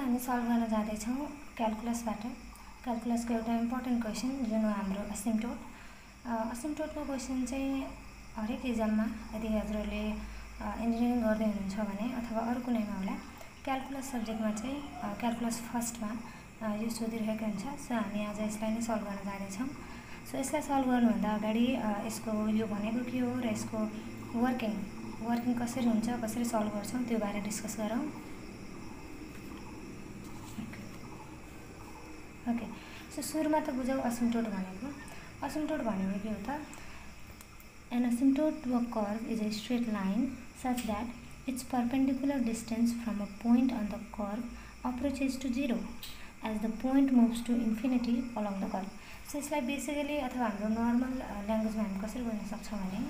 हामी सल्भ गर्न जाँदैछौँ क्याल्कुलसबाट। क्याल्कुलसको एउटा इम्पोर्टेन्ट क्वेसन जुन हो हाम्रो असिम्प्टोट। असिम्प्टोटको क्वेसन चाहिँ हरेक इक्जाममा यदि हजुरहरूले इन्जिनियरिङ गर्दै हुनुहुन्छ भने अथवा अरू कुनैमा होला क्याल्कुलस सब्जेक्टमा चाहिँ क्याल्कुलस फर्स्टमा यो सोधिरहेको हुन्छ। सो हामी आज यसलाई नै सल्भ गर्न जाँदैछौँ। सो यसलाई सल्भ गर्नुभन्दा अगाडि यसको यो भनेको के हो र यसको वर्किङ कसरी हुन्छ, कसरी सल्भ गर्छौँ त्यो बारे डिस्कस गरौँ। ओके, सो सुरुमा त बुझौँ असिम्प्टोट भनेको। असिम्प्टोट भनेको के हो त? An asymptote to a curve is a straight line such that its perpendicular distance from a point on the curve approaches to 0 as the point moves to infinity along the curve. So यसलाई basically अथवा हाम्रो normal ल्याङ्ग्वेजमा हामी कसरी बुझ्न सक्छौँ भने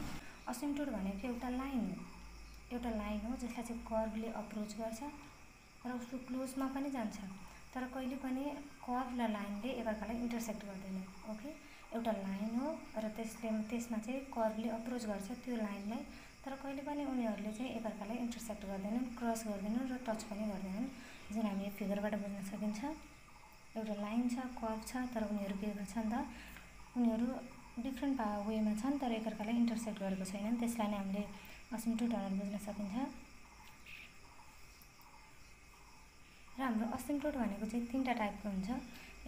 असिम्प्टोट भनेको एउटा लाइन हो जसलाई चाहिँ कर्भले अप्रोच गर्छ र उसको क्लोजमा पनि जान्छ, तर कहिले पनि कर्भ र लाइनले एकअर्कालाई इन्टरसेक्ट गर्दैन। ओके, एउटा लाइन हो र त्यसमा चाहिँ कर्भले अप्रोच गर्छ त्यो लाइनलाई, तर कहिले पनि उनीहरूले चाहिँ एकअर्कालाई इन्टरसेक्ट गर्दैनन्, क्रस गर्दैनन् र टच पनि गर्दैनन्, जुन हामी यो फिगरबाट बुझ्न सकिन्छ। एउटा लाइन छ, कर्भ छ, तर उनीहरू के छन् त, उनीहरू डिफ्रेन्ट वेमा छन् तर एकअर्कालाई इन्टरसेक्ट गरेको छैनन्। त्यसलाई नै हामीले असिम्प्टोट भनेर बुझ्न सकिन्छ। र हाम्रो असिम्प्टोट भनेको चाहिँ तीनटा टाइपको हुन्छ।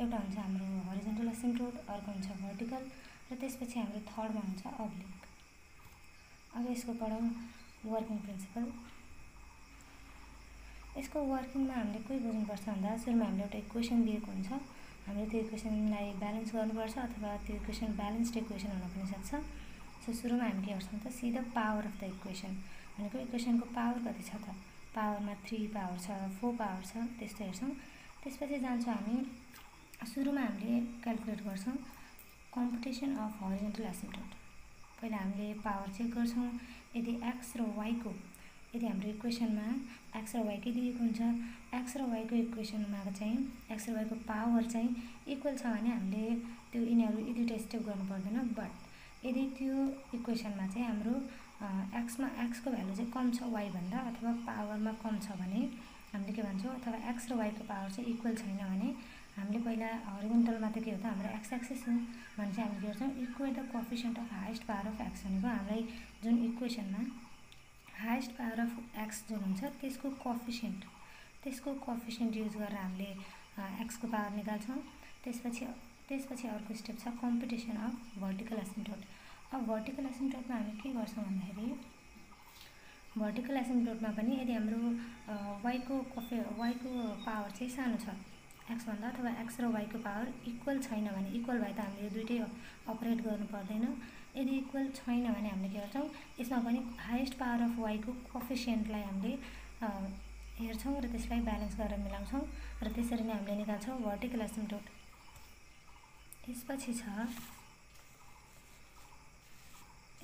एउटा हुन्छ हाम्रो हरिजन्टल असिम्प्टोट, अर्को हुन्छ भर्टिकल र त्यसपछि हाम्रो थर्डमा हुन्छ अब्लिक। अब यसको पढौँ वर्किङ प्रिन्सिपल। यसको वर्किङमा हामीले के बुझ्नुपर्छ भन्दा सुरुमा हामीले एउटा इक्वेसन दिएको हुन्छ, हामीले त्यो इक्वेसनलाई ब्यालेन्स गर्नुपर्छ अथवा त्यो इक्वेसन ब्यालेन्स्ड इक्वेसन हुन पनि सक्छ। सो सुरुमा हामी के गर्छौँ त, see the power of the equation भनेको इक्वेसनको पावर कति छ त, पावरमा 3 पावर छ, 4 पावर छ, त्यस्तो हेर्छौँ। त्यसपछि जान्छौँ हामी सुरुमा हामीले क्याल्कुलेट गर्छौँ कम्पुटेसन अफ हरिजन्टल एसिम्प्टोट। पहिला हामीले पावर चेक गर्छौँ। यदि एक्स र वाईको यदि हाम्रो इक्वेसनमा एक्स र वाई के दिएको हुन्छ, एक्स र वाईको इक्वेसनमा चाहिँ एक्स र वाईको पावर चाहिँ इक्वल छ भने हामीले त्यो यिनीहरू यदि स्टेप गर्नु पर्दैन। बट यदि त्यो इक्वेसनमा चाहिँ हाम्रो एक्सको भ्यालु चाहिँ कम छ वाई भन्दा अथवा पावरमा कम छ भने हामीले के भन्छौँ, अथवा एक्स र वाईको पावर चाहिँ इक्वल छैन भने हामीले पहिला हरिजन्टलमा त के हो त, हाम्रो एक्स एक्सिस हो भने चाहिँ हामीले के गर्छौँ, equate the coefficient of highest power of x भनेको हामीलाई जुन इक्वेसनमा हाइएस्ट पावर अफ एक्स जुन हुन्छ त्यसको कोएफिसिएन्ट युज गरेर हामीले एक्सको पावर निकाल्छौँ। त्यसपछि अर्को स्टेप छ कम्पुटेसन अफ भर्टिकल एसिम्प्टोट। अब भर्टिकल एसिम्प्टोटमा हामी के गर्छौँ भन्दाखेरि भर्टिकल एसिम्प्टोटमा पनि यदि हाम्रो वाईको पावर चाहिँ सानो छ एक्सभन्दा अथवा एक्स र वाईको पावर इक्वल छैन भने, इक्वल भए त हामीले यो दुइटै अपरेट गर्नु पर्दैन। यदि इक्वल छैन भने हामीले के गर्छौँ, यसमा पनि हाइएस्ट पावर अफ वाईको कोएफिसिएन्टलाई हामीले हेर्छौँ र त्यसलाई ब्यालेन्स गरेर मिलाउँछौँ र त्यसरी नै हामीले निकाल्छौँ भर्टिकल एसिम्प्टोट।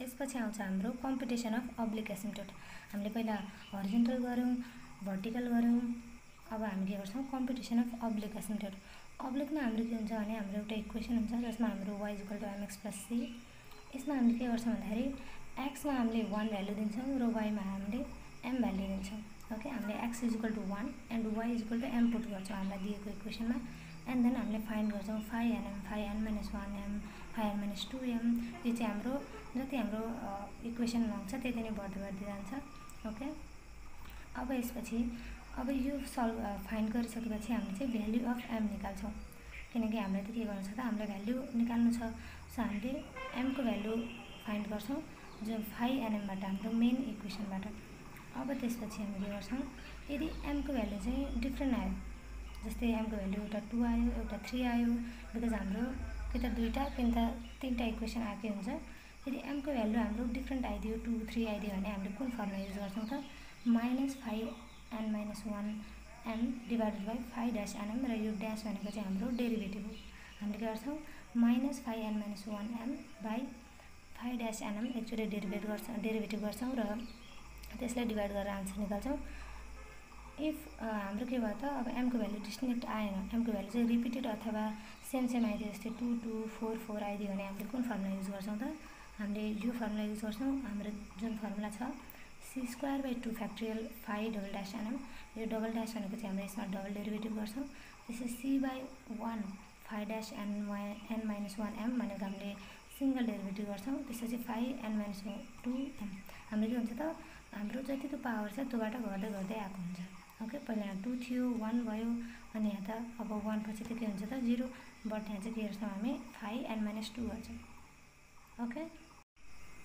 यसपछि आउँछ हाम्रो कम्पुटेसन अफ अब्लिक एसिम्प्टोट। हामीले पहिला हरिजन्टल गऱ्यौँ, भर्टिकल गऱ्यौँ, अब हामी के गर्छौँ कम्पुटेसन अफ अब्लिक एसिम्प्टोट। अब्लिकमा हाम्रो के हुन्छ भने हाम्रो एउटा इक्वेसन हुन्छ जसमा हाम्रो y equal to m x plus c. यसमा हामीले के गर्छौँ भन्दाखेरि एक्समा हामीले 1 भ्यालु दिन्छौँ र वाईमा हामीले एम भ्यालु दिन्छौँ। ओके, हामीले x equal to 1 and y equal to m put गर्छौँ हामीलाई दिएको इक्वेसनमा, एन्ड देन हामीले फाइन्ड गर्छौँ phi n m, phi n minus 1 m, phi n minus 2 m. यो चाहिँ हाम्रो जति हाम्रो इक्वेसन आउँछ त्यति नै बढ्दै जान्छ। ओके, अब यसपछि अब यो फाइन्ड गरिसकेपछि हामीले चाहिँ भ्याल्यु अफ एम निकाल्छौँ, किनकि हामीलाई त के गर्नु छ त, हामीलाई भ्याल्यु निकाल्नु छ। सो हामीले एमको भ्याल्यु फाइन्ड गर्छौँ जुन फाइ एनएमबाट हाम्रो मेन इक्वेसनबाट। अब त्यसपछि हामी के गर्छौँ, यदि एमको भ्याल्यु चाहिँ डिफ्रेन्ट आयो, जस्तै एमको भ्याल्यु एउटा 2 आयो, एउटा 3 आयो, बिकज हाम्रो कि त दुईवटा कि त तीनवटा इक्वेसन आएकै हुन्छ। यदि एमको भ्याल्यु हाम्रो डिफ्रेन्ट आइदियो, 2, 3 आइदियो भने हामीले कुन फर्मुला युज गर्छौँ त, minus phi n minus 1 m divided by phi dash n m, र यो ड्यास भनेको चाहिँ हाम्रो डेरिभेटिभ हो। हामीले के गर्छौँ minus phi n minus 1 m by phi dash n m एकचोटि डेरिभेटिभ गर्छौँ र त्यसलाई डिभाइड गरेर आन्सर निकाल्छौँ। इफ हाम्रो के भयो त, अब एमको भ्याल्यु डिस्टिङ्क्ट आएन, एमको भ्याल्यु चाहिँ रिपिटेड अथवा सेम आइदियो, जस्तै 2, 2, 4, 4 आइदियो भने हामीले कुन फर्मुला युज गर्छौँ त, हामीले यो फर्मुला युज गर्छौँ। हाम्रो जुन फर्मुला छ c square by 2 factorial phi double dash n m. यो डबल ड्यास भनेको चाहिँ हाम्रो यसमा डबल डेरिभेटिभ गर्छौँ। त्यसै c by 1 phi dash n minus 1 m भनेको हामीले सिङ्गल डेरिभेटिभ गर्छौँ। त्यसपछि फाइ n माइनस 2 m हाम्रो के हुन्छ त हाम्रो जतिको पावर छ त्योबाट गर्दै गर्दै आएको हुन्छ। ओके, पहिला यहाँ 2 थियो, 1 भयो, अनि यहाँ त अब 1 पछि त के हुन्छ त 0, बट यहाँ चाहिँ के गर्छौँ हामी फाइ n माइनस 2 गर्छौँ। ओके,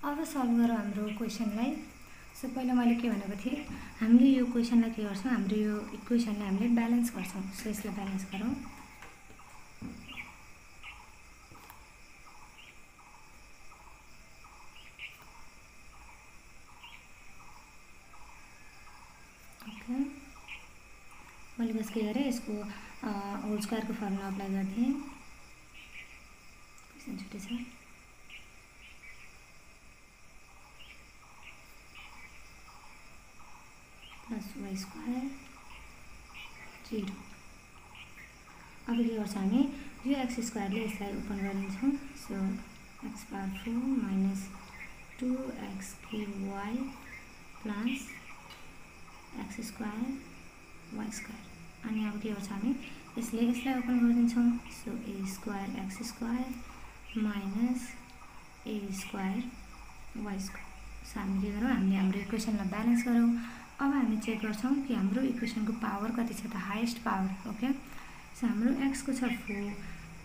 अब सल्भ गरौँ हाम्रो क्वेसनलाई। सो पहिला मैले के भनेको थिएँ, हामीले यो क्वेसनलाई के गर्छौँ, हाम्रो यो इक्वेसनलाई हामीले ब्यालेन्स गर्छौँ। सो यसलाई ब्यालेन्स गरौँ। ओके, मैले बस के गरेँ, यसको होल स्क्वायरको फर्मुला अप्लाई गरिदिएँ। क्वेसन छुट्टै छ। Plus y square 0। अब के गर्छ हामी, यो एक्स स्क्वायरले यसलाई ओपन गरिदिन्छौँ। So x power 4 minus 2x cube y plus x square y square. अनि अब के गर्छ हामी, यसलाई ओपन गरिदिन्छौँ। So a square x square minus a square y square. So हामी के गरौँ, हामीले हाम्रो इक्वेसनलाई ब्यालेन्स गरौँ। अब हामी चेक गर्छौँ कि हाम्रो इक्वेसनको पावर कति छ त, हाइएस्ट पावर। ओके, सो हाम्रो एक्सको छ 4,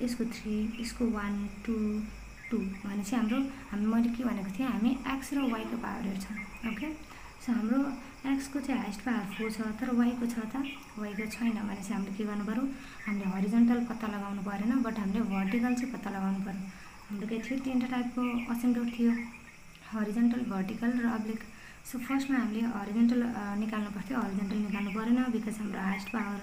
यसको 3, यसको 1 2 2 भनेपछि हामी मैले के भनेको थिएँ, हामी एक्स र वाइको पावर हेर्छौँ। ओके, सो हाम्रो एक्सको चाहिँ हाइएस्ट पावर 4 छ, तर वाइको छ त वाइको छैन भनेपछि हामीले के गर्नु पऱ्यो, हामीले हरिजन्टल पत्ता लगाउनु परेन, बट हामीले भर्टिकल चाहिँ पत्ता लगाउनु पऱ्यो। हाम्रो के थियो, 3टा टाइपको असिम्प्टोट थियो, हरिजन्टल, भर्टिकल र अब्लिक। सो फर्स्टमा हामीले हरिजन्टल निकाल्नु पर्थ्यो, हरिजन्टल निकाल्नु परेन बिकज हाम्रो हाइएस्ट पावर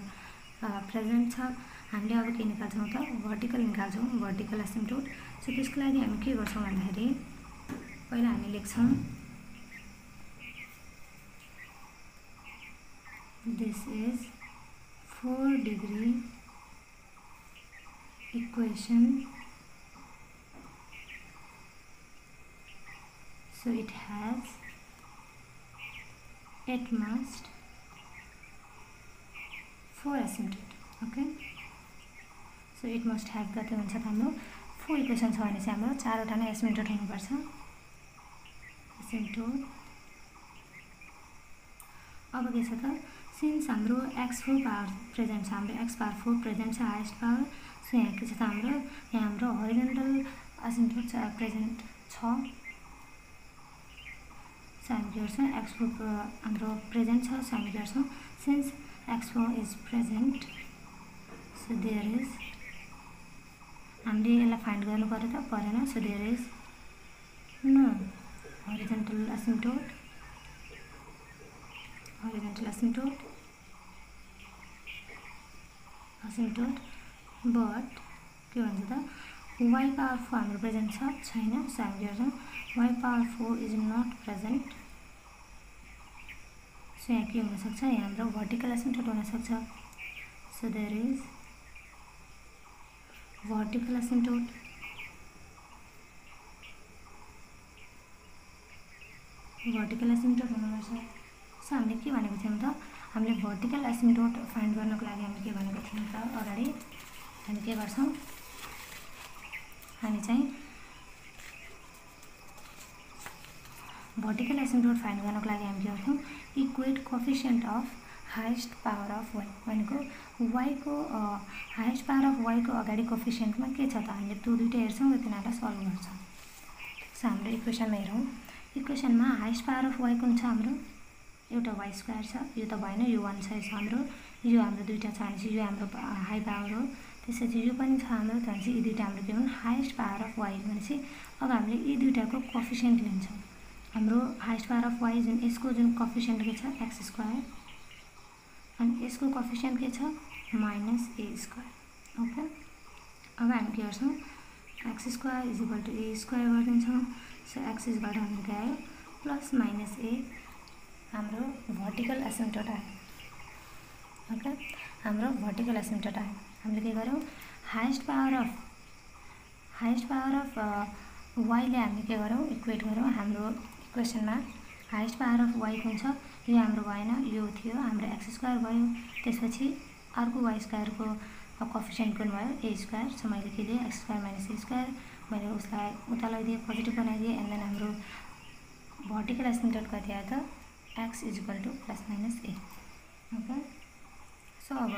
प्रेजेन्ट छ। हामीले अब के निकाल्छौँ त, भर्टिकल निकाल्छौँ, भर्टिकल एसिम्प्टोट। सो त्यसको लागि हामी के गर्छौँ भन्दाखेरि पहिला हामी लेख्छौँ this is 4 degree equation. So it has at most 4 asymptote. Okay, so it must have कति हुन्छ त हाम्रो 4 इक्वेसन छ भने चाहिँ हाम्रो 4वटा नै एसिम्प्टोट हुनुपर्छ। एसिम्प्टोट अब के छ त, सिन्स हाम्रो x4 पावर प्रेजेन्ट छ, हाम्रो x पावर 4 प्रेजेन्ट छ हाइएस्ट पावर। सो यहाँ के छ त हाम्रो, यहाँ हाम्रो हरिजन्टल एसिम्प्टोट प्रेजेन्ट छ। सो हामी के गर्छौँ, x4 हाम्रो प्रेजेन्ट छ। सो हामी के गर्छौँ, since x4 is present, so there is, हामीले यसलाई फाइन्ड गर्नु पर्यो त परेन। So there is no horizontal asymptote, horizontal asymptote but के भन्छ त, वाइ पावर 4 हाम्रो प्रेजेन्ट छ छैन। सो हामी के गर्छौँ, y power 4 is not present. So यहाँ के हुनसक्छ, यहाँ हाम्रो भर्टिकल एसिम्प्टोट हुनसक्छ। So there is vertical asymptote. Vertical asymptote हुनुपर्छ। सो हामीले के भनेको थियौँ त, हामीले भर्टिकल एसिम्प्टोट फाइन्ड गर्नको लागि हामीले के भनेको थियौँ त, अगाडि हामी के गर्छौँ, हामी चाहिँ भर्टिकल एसिम्प्टोट फाइन्ड गर्नको लागि हामी के गर्छौँ, equate coefficient of highest power of y भनेको वाइको हाइएस्ट पावर अफ वाइको अगाडि कोएफिसिएन्टमा के छ त, हामीले त्यो दुईटा हेर्छौँ र तिनीहरूलाई सल्भ गर्छौँ। सो हाम्रो इक्वेसनमा हेरौँ, इक्वेसनमा हाइएस्ट पावर अफ वाइ कुन छ, हाम्रो एउटा वाइ स्क्वायर छ, यो त भएन, यो 1 छ हाम्रो, यो हाम्रो दुईटा छ भनेपछि यो हाम्रो हाई पावर हो। त्यसपछि यो पनि छ हाम्रो, भनेपछि यी दुईटा हाम्रो के हुन्, हाइएस्ट पावर अफ वाइ भनेपछि अब हामीले यी दुईटाको कोएफिसिएन्ट लिन्छौँ। हाम्रो हाइएस्ट पावर अफ वाइ जुन यसको जुन कोएफिसिएन्ट के छ एक्स स्क्वायर, अनि यसको कोएफिसिएन्ट के छ माइनस ए स्क्वायर। ओके, अब हामी के गर्छौँ, x square is equal to a square गरिदिन्छौँ। So x is equal to हाम्रो के आयो, प्लस माइनस ए, हाम्रो भर्टिकल एसिम्प्टोट आयो। ओके, हाम्रो भर्टिकल एसिम्प्टोट आयो। हामीले के गर्यौँ, हाइएस्ट पावर अफ वाइले हामीले के गर्यौँ, इक्वेट गर्यौँ हाम्रो इक्वेसनमा हाइएस्ट पावर अफ वाइ कुन छ यो हाम्रो भएन, यो थियो हाम्रो एक्स स्क्वायर भयो। त्यसपछि अर्को वाइ स्क्वायरको कोएफिसिएन्ट कुन भयो ए स्क्वायर। सो मैले के लिए x square minus a square, मैले उसलाई उता लगाइदिएँ, पोजिटिभ बनाइदिएँ। एन्ड देन हाम्रो भर्टिकल एसिम्पटोट कति आयो त x equal to plus minus a. Okay, so अब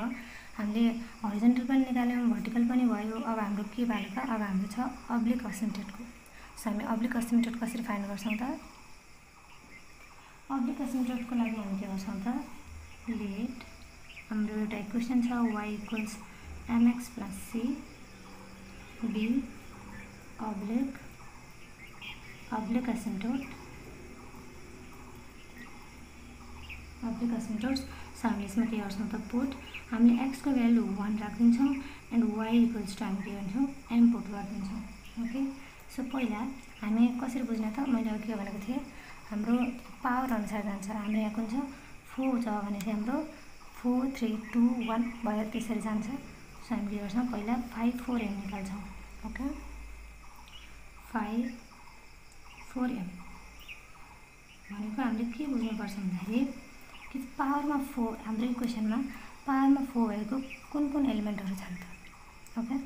हामीले हरिजन्टल पनि निकाल्यौँ, भर्टिकल पनि भयो। अब हाम्रो के भ्यालु त अब हाम्रो छ अब्लिक एसिम्पटोटको। सो हामी अब्लिक एसिम्पटोट कसरी फाइन्ड गर्छौँ त? अब्लिक एसिम्पटोटको लागि हामी के गर्छौँ त, लेट हाम्रो एउटा इक्वेसन छ y equals mx plus c be oblique asymptotes. So हामीले यसमा के गर्छौँ त पुट हामीले x को भ्यालु 1 राखिदिन्छौँ एन्ड y इक्वल्स टु हामी के गर्छौँ m पुट गरिदिन्छौँ। ओके, सो पहिला हामी कसरी बुझ्ने त, मैले अघि के भनेको थिएँ हाम्रो पावर अनुसार जान्छ। हाम्रो यहाँ कुन छ 4 छ भने चाहिँ हाम्रो 4 3 2 1 भयो, त्यसरी जान्छ। सो हामी के गर्छौँ पहिला 5 4 m निकाल्छौँ। ओके, 5 4 m भनेको हामीले के बुझ्नुपर्छ भन्दाखेरि कि पावरमा 4 हाम्रो इक्वेसनमा पावरमा 4 भएको कुन कुन एलिमेन्टहरू छन् त। ओके,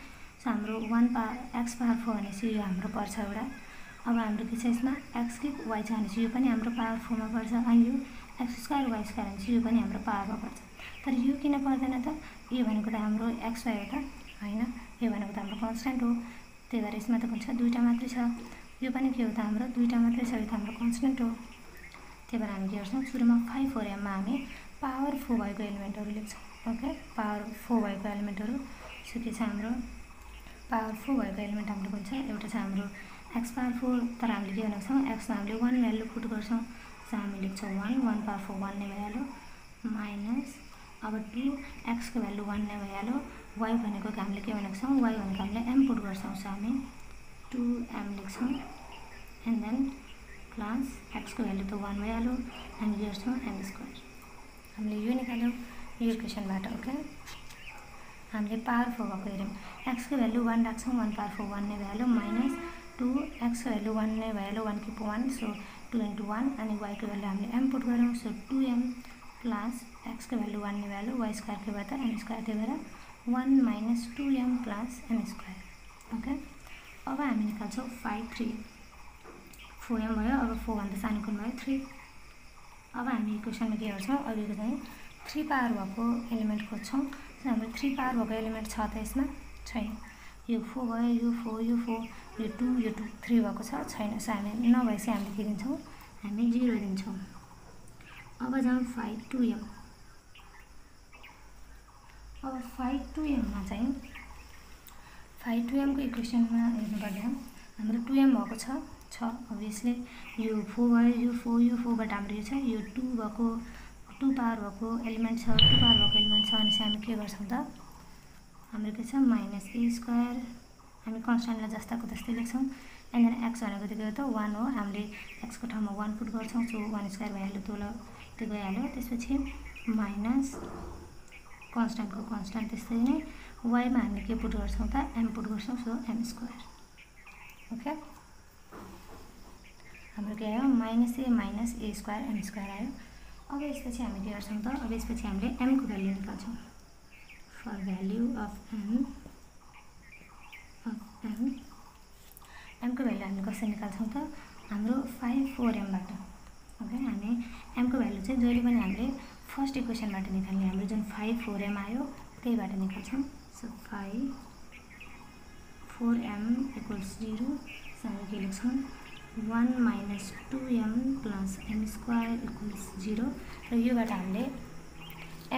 सो हाम्रो 1 पावर एक्स पावर 4 भनेपछि यो हाम्रो पर्छ एउटा। अब हाम्रो के छ यसमा एक्स कि वाइ छ भनेपछि यो पनि हाम्रो पावर 4 मा पर्छ। अनि यो एक्स स्क्वायर वाइ स्क्वायर भनेपछि यो पनि हाम्रो पावरमा पर्छ। तर यो किन पर्दैन त, यो भनेको त हाम्रो एक्स वाइ हो त होइन, यो भनेको त हाम्रो कन्स्ट्यान्ट हो। त्यही भएर यसमा त कुन छ दुईवटा मात्रै छ, यो पनि के हो त हाम्रो दुईवटा मात्रै छ, यो त हाम्रो कन्स्ट्यान्ट हो। त्यही भएर हामी के गर्छौँ सुरुमा 5 4 m मा हामी पावर 4 भएको एलिमेन्टहरू लेख्छौँ। ओके, पावर 4 भएको एलिमेन्टहरू। सो के छ हाम्रो पावर 4 भएको एलिमेन्ट हाम्रो कुन छ, एउटा छ हाम्रो एक्स पावर 4। तर हामीले के भनेको छौँ एक्समा हामीले 1 भ्यालु पुट गर्छौँ। सो हामी लेख्छौँ 1 पावर 4 1 नै भइहाल्यो, माइनस अब 2 एक्सको भ्यालु 1 नै भइहाल्यो। वाइ भनेको हामीले के भनेको छौँ, वाइ भनेको हामीले m पुट गर्छौँ। सो हामी 2m लेख्छौँ एन्ड देन प्लस एक्सको भ्यालु त 1 भइहाल्यो, हामी के गर्छौँ m स्क्वायर। हामीले यो निकाल्यौँ यो इक्वेसनबाट। ओके, हामीले पावर 4 भएको हेऱ्यौँ, एक्सको भ्यालु 1 राख्छौँ, 1 पावर 4 1 नै भइहाल्यो, माइनस 2 एक्सको भ्यालु 1 नै भइहाल्यो, 1 किप 1 सो 2 into 1 अनि वाइको भ्यालु हामीले m पुट गऱ्यौँ। सो 2m प्लस एक्सको भ्यालु 1 नै भइहाल्यो, वाइ स्क्वायर के भयो त m स्क्वायर। त्यही भएर 1 minus 2m plus m square. Okay, अब हामी निकाल्छौँ 5 3 4m भयो। अब 4 भन्दा सानो कुन भयो 3। अब हामी इक्वेसनमा के गर्छौँ, अघिको चाहिँ 3 पावर भएको एलिमेन्ट खोज्छौँ। सो हाम्रो 3 पावर भएको एलिमेन्ट छ त यसमा छैन, यो 4 भयो, यो 4 यो 4 यो 2 यो 2 3 भएको छ छैन। सो हामी नभएपछि हामीले के दिन्छौँ, हामी 0 दिन्छौँ। अब जाउँ 5 2m। अब 5 2m मा चाहिँ 5 2m को इक्वेसनमा हेर्नुपर्दा हाम्रो 2m भएको छ अभियसली, यो 4 भयो, यो 4 यो 4 बाट हाम्रो यो छ यो 2 भएको 2 पावर भएको एलिमेन्ट छ, 2 पावर भएको एलिमेन्ट छ भनेपछि हामी के गर्छौँ त, हाम्रो के छ माइनस ए स्क्वायर। हामी कन्स्ट्यान्टलाई जस्ताको तस्तै लेख्छौँ। एन्ड देन एक्स भनेको त के हो त 1 हो, हामीले एक्सको ठाउँमा 1 पुट गर्छौँ। सो 1 स्क्वायर भइहाल्यो, त्यो गइहाल्यो। त्यसपछि माइनस कन्स्ट्यान्टको कन्स्ट्यान्ट, त्यस्तै नै वाइमा हामीले के पुट गर्छौँ त m पुट गर्छौँ। So m square. ओके, हाम्रो के आयो minus a square m square आयो। अब यसपछि हामी के गर्छौँ त, अब यसपछि हामीले m को भ्यालु निकाल्छौँ। फर भ्यालु अफ m को भ्यालु हामी कसरी निकाल्छौँ त, हाम्रो 5 4m बाट। ओके, हामी m को भ्यालु चाहिँ जहिले पनि हामीले फर्स्ट इक्वेसनबाट निकाल्ने, हाम्रो जुन 5 4m आयो त्यहीबाट निकाल्छौँ। So 5 4m equals 0। सो हामी के लेख्छौँ 1 minus 2m plus m square equals 0। र योबाट हामीले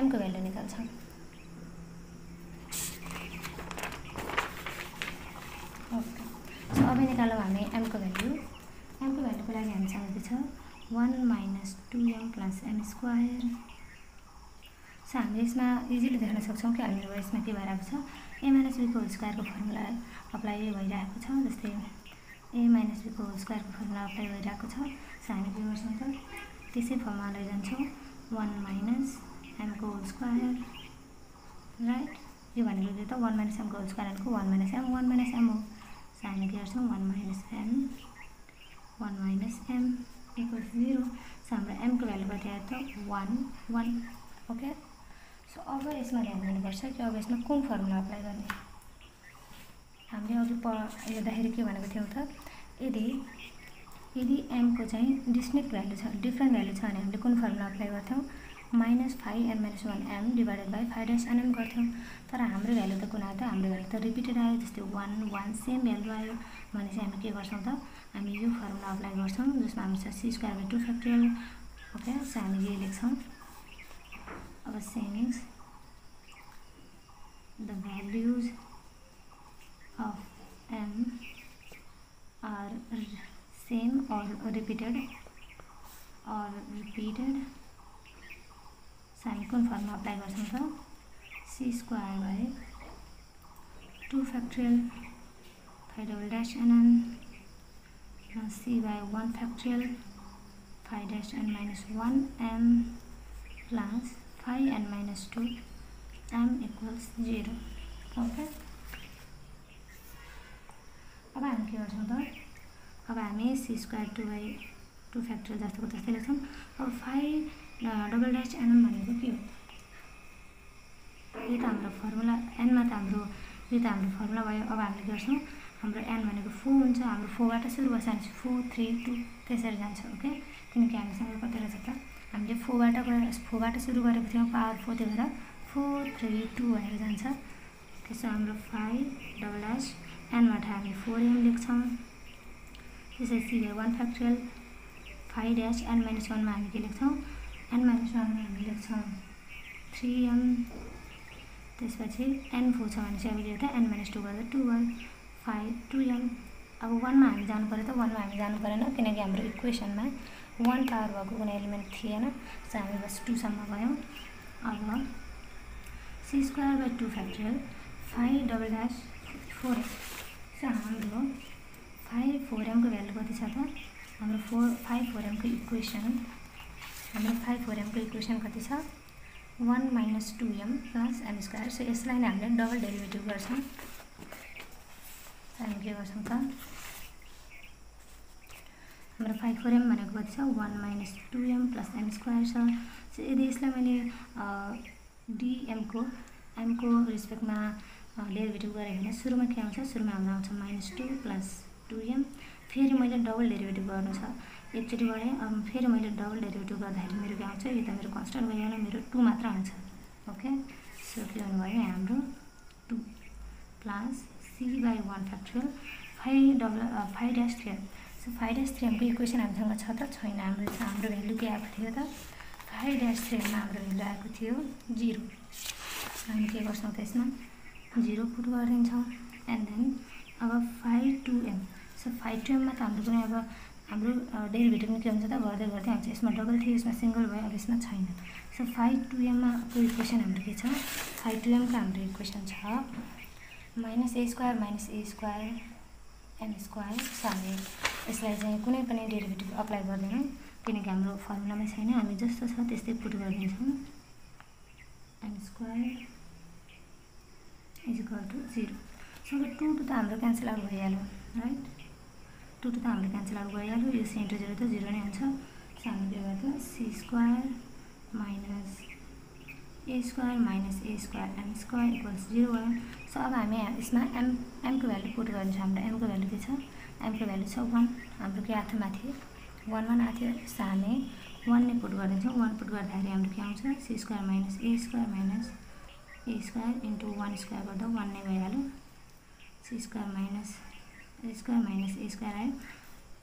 m को भ्यालु निकाल्छौँ। ओके, सो अब निकालौँ हामी m को भ्यालु। m को भ्यालुको लागि हामीसँग के छ 1 minus 2m plus m square. So हामीले यसमा इजिली देख्न सक्छौँ कि हाम्रो यसमा के भइरहेको छ, a माइनस b को होल स्क्वायरको फर्मुला अप्लाई भइरहेको छ। जस्तै a माइनस b को होल स्क्वायरको फर्मुला अप्लाई भइरहेको छ। सो हामी के गर्छौँ त त्यसै फर्मुला लैजान्छौँ 1 माइनस m को होल स्क्वायर, राइट। यो भनेको के त 1 माइनस m को होल स्क्वायर भनेको 1 माइनस m हो। सो हामी के गर्छौँ 1 माइनस m इक्वल्स 0। एमको भ्यालु कति आयो त 1 1 ओके। सो अब यसमा ध्यान दिनुपर्छ कि अब यसमा कुन फर्मुला अप्लाई गर्ने। हामीले अघि हेर्दाखेरि के भनेको थियौँ त यदि एमको चाहिँ डिस्टिङ्क्ट भ्यालु छ डिफ्रेन्ट भ्यालु छ भने हामीले कुन फर्मुला अप्लाई गर्थ्यौँ -5n-1m डिभाइडेड बाई 5-nm गर्थ्यौँ। तर हाम्रो भ्यालु त कुन आयो त हाम्रो भ्यालु त रिपिटेड आयो जस्तै 1 1 सेम भ्यालु आयो भने चाहिँ हामी के गर्छौँ त हामी यो फर्मुला अप्लाई गर्छौँ जसमा हामी छ c² 2 फ्याक्टोरियल ओके। सो हामी यो लेख्छौँ अब since the values of m are same or repeated so हामी कुन फर्मुला अप्लाई गर्छौँ त c² 2 factorial 5-nm plus c/1 factorial 5-n-1m plus 5n-2m equals 0 okay. अब हामी के गर्छौँ त अब हामी c² 2 फ्याक्टोरियल जस्तोको त्यस्तै लेख्छौँ। अब 5-nm भनेको के हो यो त हाम्रो फर्मुला एनमा त हाम्रो यो त हाम्रो फर्मुला भयो। अब हामीले गर्छौँ हाम्रो n भनेको 4 हुन्छ हाम्रो 4 बाट सुरु गर्छ भने 4 3 2 त्यसरी जान्छ ओके। किनकि हामीसँग कति रहेछ त हामीले 4 बाट सुरु गरेको थियौँ पावर 4 त्यही भएर 4 3 2 भएर जान्छ। त्यसो हाम्रो 5 n बाट हामी 4m लेख्छौँ। त्यसै c/1 फ्याक्टोरियल 5-n-1 मा हामी के लेख्छौँ n-1 मा हामी लेख्छौँ 3m। त्यसपछि n4 छ भने चाहिँ अब के हो त n-2 गर्दा 2 भयो 5 2m। अब 1 मा हामी जानु पर्यो त 1 मा हामी जानु परेन किनकि हाम्रो इक्वेसनमा 1 पावर भएको कुनै एलिमेन्ट थिएन। सो हामी बस 2 सम्म गयौँ। अब c² 2 फ्याक्टोरियल 5 सो हाम्रो 5 4m को भ्यालु कति छ त हाम्रो 5 4m को इक्वेसन कति छ 1 - 2m + m²। सो यसलाई नै हामीले डबल डेरिभेटिभ गर्छौँ। हामी के गर्छौँ त हाम्रो 5 4m भनेको कति छ 1 - 2m + m² छ। सो यदि यसलाई मैले m को रिस्पेक्टमा डेरिभेटिभ गरेँ भने सुरुमा के आउँछ सुरुमा हाम्रो आउँछ -2 + 2m। फेरि मैले डबल डेरिभेटिभ गर्नु छ एकचोटि गरेँ अब फेरि मैले डबल डेरिभेटिभ गर्दाखेरि मेरो के आउँछ यो त मेरो कन्स्ट्यान्ट भइहाल्यो मेरो 2 मात्र आउँछ ओके। सो के गर्नु भयो हाम्रो 2 + c/1 factorial 5-3m। So 5-3m को इक्वेसन हामीसँग छ त छैन हाम्रो भ्यालु के आएको थियो त 5-3m मा हाम्रो भ्यालु आएको थियो 0। हामी के गर्छौँ त यसमा 0 पुट गरिदिन्छौँ एन्ड देन अब 5-2m। सो 5-2m मा त हाम्रो कुनै अब हाम्रो डेरिभेटिभ के हुन्छ त गर्दै गर्दै आउँछ। यसमा डबल थियो यसमा सिङ्गल भयो अब यसमा छैन। सो 5-2m मा को इक्वेसन हाम्रो के छ 5-2m को हाम्रो इक्वेसन छ -a² - a² m²। सो हामी यसलाई चाहिँ कुनै पनि डेरिभेटिभ अप्लाई गर्दैनौँ किनकि हाम्रो फर्मुलामै छैन हामी जस्तो छ त्यस्तै पुट गरिदिन्छौँ m² = 0। सो 2 त हाम्रो क्यान्सल आउट भइहाल्यो राइट 2 त हाम्रो क्यान्सल आउट भइहाल्यो यो c * 0 त 0 नै हुन्छ। सो हामी के गर्छौँ c² - a² - m² = 0 भयो। सो अब हामी यसमा m को भ्यालु पुट गरिन्छ। हाम्रो m को भ्यालु के छ m को भ्यालु छ 1 हाम्रो के आएको थियो माथि 1 1 आएको थियो। सो हामी 1 नै पुट गरिदिन्छौँ 1 पुट गर्दाखेरि हाम्रो के आउँछ c² - a² - a² * 1² गर्दा 1 नै भइहाल्यो c² - a² आयो।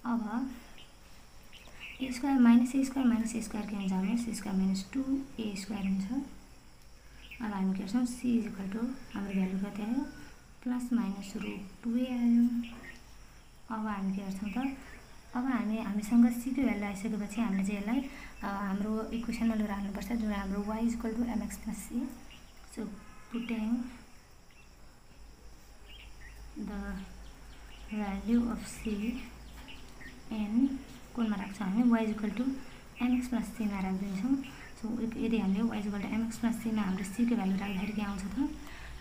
अब a² - a² - a² के हुन्छ हाम्रो c² - 2a² हुन्छ। अब हामी के गर्छौँ c = हाम्रो भ्यालु कति आयो ±√2a आयो। अब हामी के गर्छौँ त अब हामीसँग c को भ्यालु आइसकेपछि हामीले चाहिँ यसलाई हाम्रो इक्वेसनमा लिएर हाल्नुपर्छ जुन हाम्रो y = mx + c। So putting the value of c in कुनमा राख्छौँ हामी y = mx + c मा राखिदिन्छौँ। सो यदि हामीले y = mx + c मा हाम्रो c को भ्यालु राख्दाखेरि के आउँछ त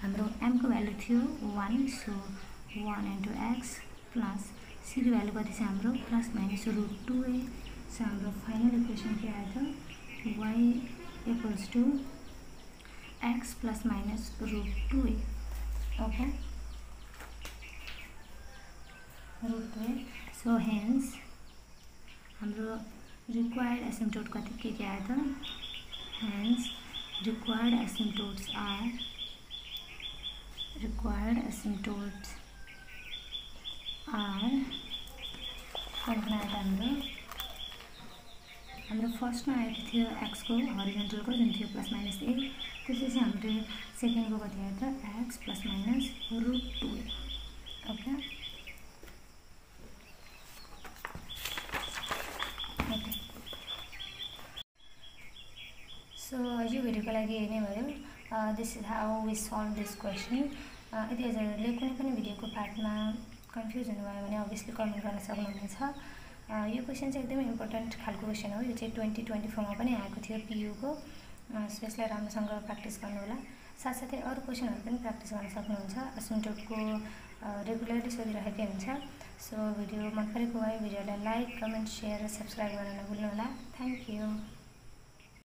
हाम्रो m को भ्यालु थियो 1 सो 1 * x प्लस c को भ्यालु कति छ हाम्रो ±√2a सो हाम्रो फाइनल इक्वेसन के आयो त y equals to x plus minus √2a okay √2a so hence हाम्रो रिक्वायर्ड एसिम्प्टोट कति के आयो त हेन्स required asymptotes are हाम्रो फर्स्टमा आएको थियो x को हरिजन्टलको जुन थियो प्लस माइनस a त्यसपछि हाम्रो सेकेन्डको कति आयो त x plus minus √2a okay so यो भिडियोको लागि यही नै भयो this is how we solve this question यदि हजुरहरूले कुनै पनि भिडियोको पार्टमा कन्फ्युज हुनुभयो भने अभियसली कमेन्ट गर्न सक्नुहुनेछ यो क्वेसन चाहिँ एकदमै इम्पोर्टेन्ट खालको क्वेसन हो यो चाहिँ 2024 मा पनि आएको थियो पियुको सो यसलाई राम्रोसँग प्र्याक्टिस गर्नु होला साथसाथै अरू क्वेसनहरू पनि प्र्याक्टिस गर्न सक्नुहुन्छ एसिम्प्टोटको रेगुलरली सोधिरहेकै हुन्छ सो भिडियो मन परेको भए भिडियोलाई लाइक कमेन्ट सेयर र सब्सक्राइब गर्न नभुल्नु होला थ्याङ्क यू